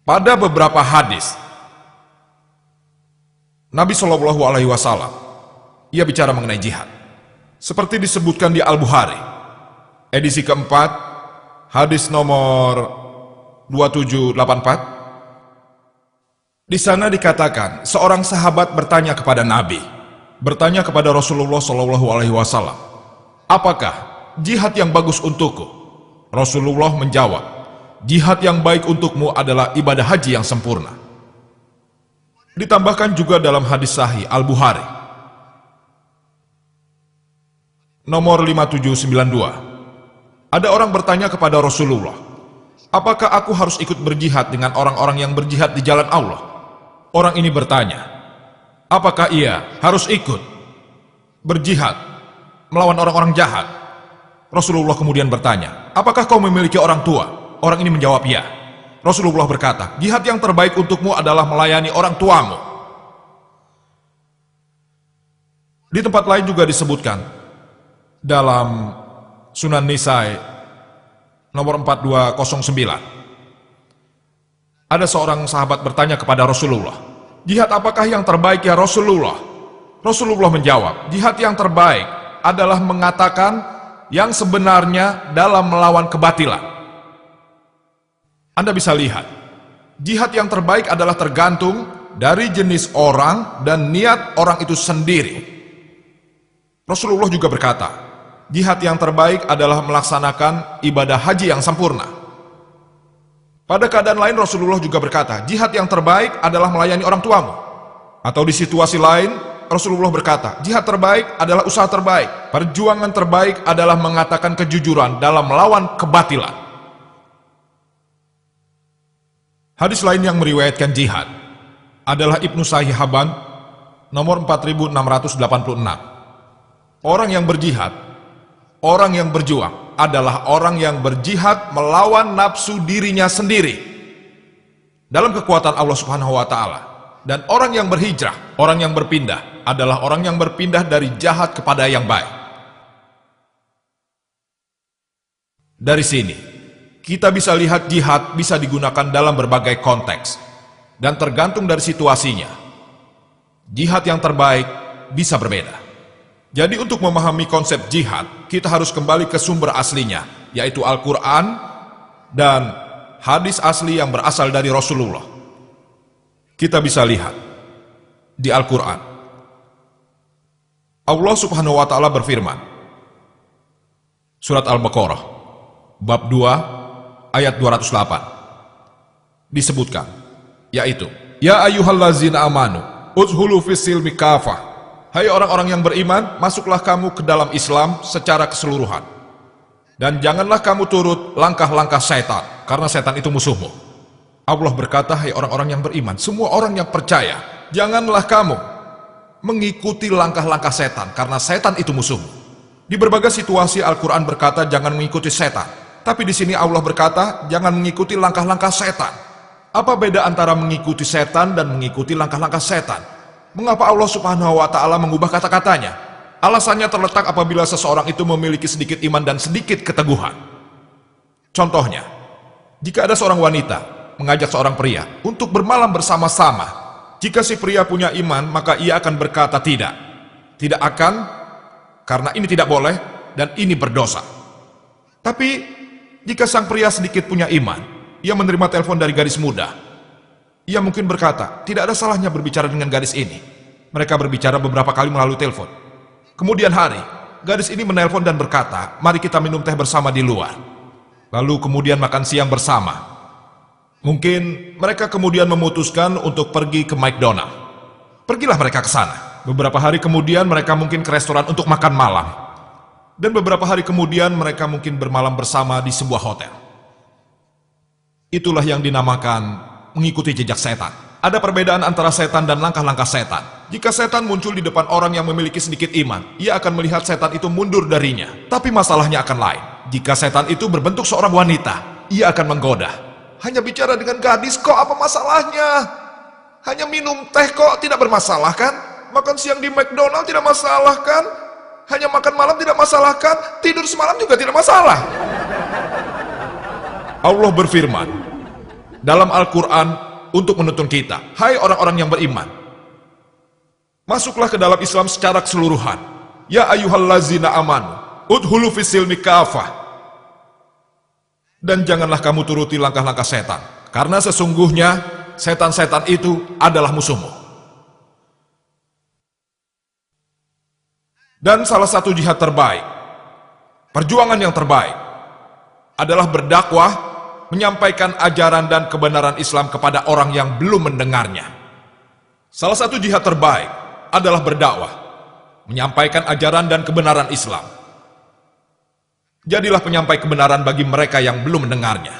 Pada beberapa hadis, Nabi Shallallahu Alaihi Wasallam ia bicara mengenai jihad, seperti disebutkan di Al-Bukhari, edisi keempat, hadis nomor 2784. Di sana dikatakan seorang sahabat bertanya kepada Nabi, bertanya kepada Rasulullah Shallallahu Alaihi Wasallam, apakah jihad yang bagus untukku? Rasulullah menjawab, jihad yang baik untukmu adalah ibadah haji yang sempurna. Ditambahkan juga dalam hadis sahih Al-Bukhari nomor 5792, ada orang bertanya kepada Rasulullah, apakah aku harus ikut berjihad dengan orang-orang yang berjihad di jalan Allah? Orang ini bertanya, apakah ia harus ikut berjihad melawan orang-orang jahat? Rasulullah kemudian bertanya, apakah kau memiliki orang tua? Orang ini menjawab, ya. Rasulullah berkata, jihad yang terbaik untukmu adalah melayani orang tuamu. Di tempat lain juga disebutkan dalam Sunan Nisai nomor 4209, ada seorang sahabat bertanya kepada Rasulullah, jihad apakah yang terbaik ya Rasulullah? Rasulullah menjawab, jihad yang terbaik adalah mengatakan yang sebenarnya dalam melawan kebatilan. Anda bisa lihat, jihad yang terbaik adalah tergantung dari jenis orang dan niat orang itu sendiri. Rasulullah juga berkata, jihad yang terbaik adalah melaksanakan ibadah haji yang sempurna. Pada keadaan lain Rasulullah juga berkata, jihad yang terbaik adalah melayani orang tuamu. Atau di situasi lain Rasulullah berkata, jihad terbaik adalah usaha terbaik. Perjuangan terbaik adalah mengatakan kejujuran dalam melawan kebatilan. Hadis lain yang meriwayatkan jihad adalah Ibnu Sahihaban nomor 4686. Orang yang berjihad, orang yang berjuang adalah orang yang berjihad melawan nafsu dirinya sendiri dalam kekuatan Allah Subhanahu wa Ta'ala. Dan orang yang berhijrah, orang yang berpindah adalah orang yang berpindah dari jahat kepada yang baik. Dari sini kita bisa lihat jihad bisa digunakan dalam berbagai konteks dan tergantung dari situasinya. Jihad yang terbaik bisa berbeda. Jadi untuk memahami konsep jihad, kita harus kembali ke sumber aslinya, yaitu Al-Quran dan hadis asli yang berasal dari Rasulullah. Kita bisa lihat di Al-Quran, Allah Subhanahu wa Ta'ala berfirman, surat Al-Baqarah bab 2 ayat 208, disebutkan, yaitu, ya ayyuhallazina amanu udkhulu fis silmi kafah. Hai orang-orang yang beriman, masuklah kamu ke dalam Islam secara keseluruhan. Dan janganlah kamu turut langkah-langkah setan, karena setan itu musuhmu. Allah berkata, hai orang-orang yang beriman, semua orang yang percaya, janganlah kamu mengikuti langkah-langkah setan, karena setan itu musuhmu. Di berbagai situasi Al-Quran berkata, jangan mengikuti setan. Tapi di sini Allah berkata, jangan mengikuti langkah-langkah setan. Apa beda antara mengikuti setan dan mengikuti langkah-langkah setan? Mengapa Allah Subhanahu wa Ta'ala mengubah kata-katanya? Alasannya terletak apabila seseorang itu memiliki sedikit iman dan sedikit keteguhan. Contohnya, jika ada seorang wanita mengajak seorang pria untuk bermalam bersama-sama, jika si pria punya iman, maka ia akan berkata tidak. Tidak akan, karena ini tidak boleh dan ini berdosa. Tapi jika sang pria sedikit punya iman, ia menerima telepon dari gadis muda. Ia mungkin berkata, tidak ada salahnya berbicara dengan gadis ini. Mereka berbicara beberapa kali melalui telepon. Kemudian hari, gadis ini menelpon dan berkata, mari kita minum teh bersama di luar. Lalu kemudian makan siang bersama. Mungkin mereka kemudian memutuskan untuk pergi ke McDonald. Pergilah mereka ke sana. Beberapa hari kemudian mereka mungkin ke restoran untuk makan malam. Dan beberapa hari kemudian mereka mungkin bermalam bersama di sebuah hotel. Itulah yang dinamakan mengikuti jejak setan. Ada perbedaan antara setan dan langkah-langkah setan. Jika setan muncul di depan orang yang memiliki sedikit iman, ia akan melihat setan itu mundur darinya. Tapi masalahnya akan lain. Jika setan itu berbentuk seorang wanita, ia akan menggoda. Hanya bicara dengan gadis kok, apa masalahnya? Hanya minum teh kok, tidak bermasalah kan? Makan siang di McDonald tidak masalah kan? Hanya makan malam tidak masalah kan? Tidur semalam juga tidak masalah. Allah berfirman, dalam Al-Quran untuk menuntun kita. Hai orang-orang yang beriman, masuklah ke dalam Islam secara keseluruhan. Ya ayyuhallazina amanu, udhulu fisilmi kafah. Dan janganlah kamu turuti langkah-langkah setan, karena sesungguhnya setan-setan itu adalah musuhmu. Dan salah satu jihad terbaik, perjuangan yang terbaik, adalah berdakwah, menyampaikan ajaran dan kebenaran Islam kepada orang yang belum mendengarnya. Salah satu jihad terbaik adalah berdakwah, menyampaikan ajaran dan kebenaran Islam. Jadilah penyampai kebenaran bagi mereka yang belum mendengarnya.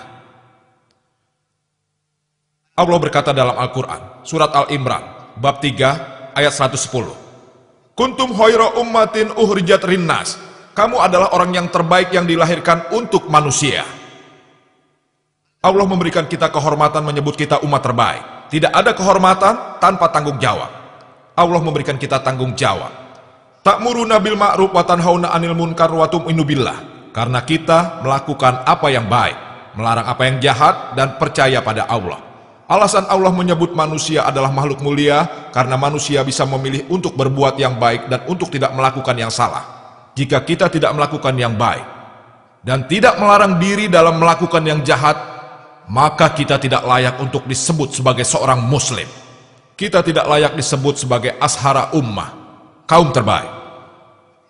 Allah berkata dalam Al-Quran, surat Al-Imran, bab 3, ayat 110. Kuntum khaira ummatin uhrijat rinnas. Kamu adalah orang yang terbaik yang dilahirkan untuk manusia. Allah memberikan kita kehormatan menyebut kita umat terbaik. Tidak ada kehormatan tanpa tanggung jawab. Allah memberikan kita tanggung jawab. Ta'muruna bil ma'ruf wa tanhauna 'anil munkar wa tu'minu billah. Karena kita melakukan apa yang baik, melarang apa yang jahat, dan percaya pada Allah. Alasan Allah menyebut manusia adalah makhluk mulia, karena manusia bisa memilih untuk berbuat yang baik dan untuk tidak melakukan yang salah. Jika kita tidak melakukan yang baik, dan tidak melarang diri dalam melakukan yang jahat, maka kita tidak layak untuk disebut sebagai seorang muslim. Kita tidak layak disebut sebagai ashara ummah, kaum terbaik.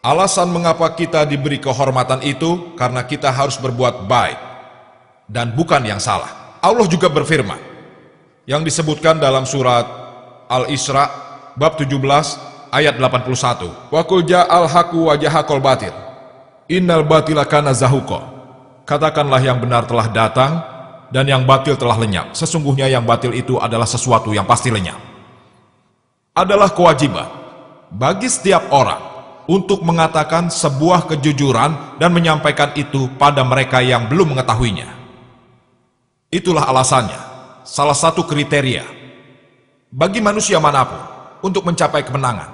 Alasan mengapa kita diberi kehormatan itu karena kita harus berbuat baik dan bukan yang salah. Allah juga berfirman yang disebutkan dalam surat Al-Isra bab 17 ayat 81. Wa qul ja'al haqqu wa jahaqal batil. Innal batila kana zahuqa. Katakanlah yang benar telah datang dan yang batil telah lenyap. Sesungguhnya yang batil itu adalah sesuatu yang pasti lenyap. Adalah kewajiban bagi setiap orang untuk mengatakan sebuah kejujuran dan menyampaikan itu pada mereka yang belum mengetahuinya. Itulah alasannya, salah satu kriteria bagi manusia manapun untuk mencapai kemenangan.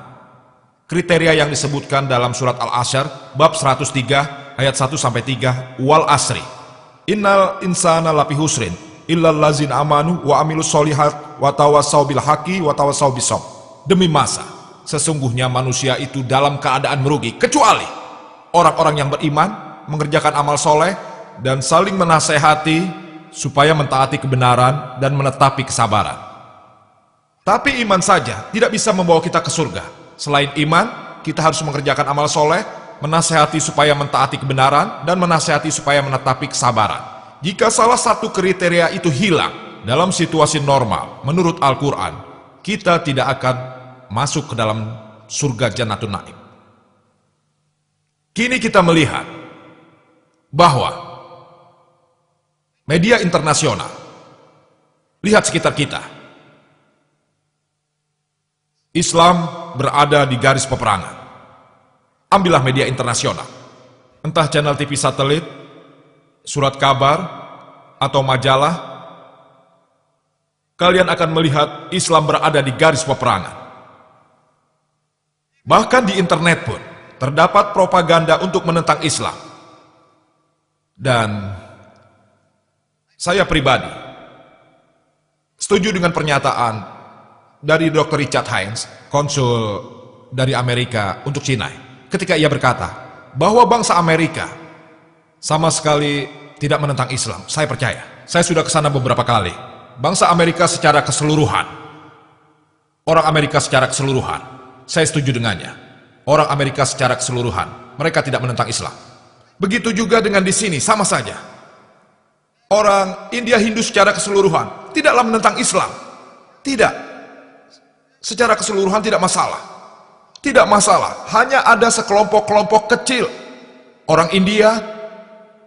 Kriteria yang disebutkan dalam surat Al-Asyr bab 103 ayat 1-3, wal asri innal insana lafi husrin illal ladzina amanu wa amilus solihat wa tawassaw bil haqqi wa tawassaw bis sabr. Demi masa, sesungguhnya manusia itu dalam keadaan merugi, kecuali orang-orang yang beriman, mengerjakan amal soleh, dan saling menasehati supaya mentaati kebenaran dan menetapi kesabaran. Tapi iman saja tidak bisa membawa kita ke surga. Selain iman, kita harus mengerjakan amal soleh, menasehati supaya mentaati kebenaran, dan menasehati supaya menetapi kesabaran. Jika salah satu kriteria itu hilang dalam situasi normal, menurut Al-Quran, kita tidak akan masuk ke dalam surga Jannatun Naim. Kini kita melihat bahwa media internasional, lihat sekitar kita, Islam berada di garis peperangan. Ambillah media internasional, entah channel TV satelit, surat kabar, atau majalah, kalian akan melihat Islam berada di garis peperangan. Bahkan di internet pun terdapat propaganda untuk menentang Islam. Dan saya pribadi setuju dengan pernyataan dari Dr. Richard Heinz, konsul dari Amerika untuk Cina, ketika ia berkata bahwa bangsa Amerika sama sekali tidak menentang Islam. Saya percaya, saya sudah ke sana beberapa kali. Bangsa Amerika secara keseluruhan, orang Amerika secara keseluruhan, saya setuju dengannya. Orang Amerika secara keseluruhan, mereka tidak menentang Islam. Begitu juga dengan di sini, sama saja. Orang India Hindu secara keseluruhan tidaklah menentang Islam. Tidak. Secara keseluruhan tidak masalah. Tidak masalah. Hanya ada sekelompok-kelompok kecil orang India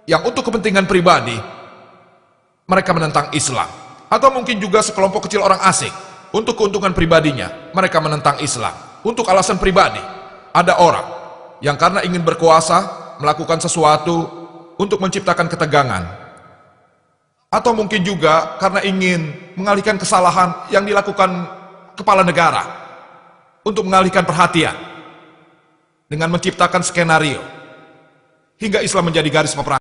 yang untuk kepentingan pribadi mereka menentang Islam. Atau mungkin juga sekelompok kecil orang asing untuk keuntungan pribadinya mereka menentang Islam. Untuk alasan pribadi, ada orang yang karena ingin berkuasa melakukan sesuatu untuk menciptakan ketegangan, atau mungkin juga karena ingin mengalihkan kesalahan yang dilakukan kepala negara untuk mengalihkan perhatian dengan menciptakan skenario hingga Islam menjadi garis peperangan.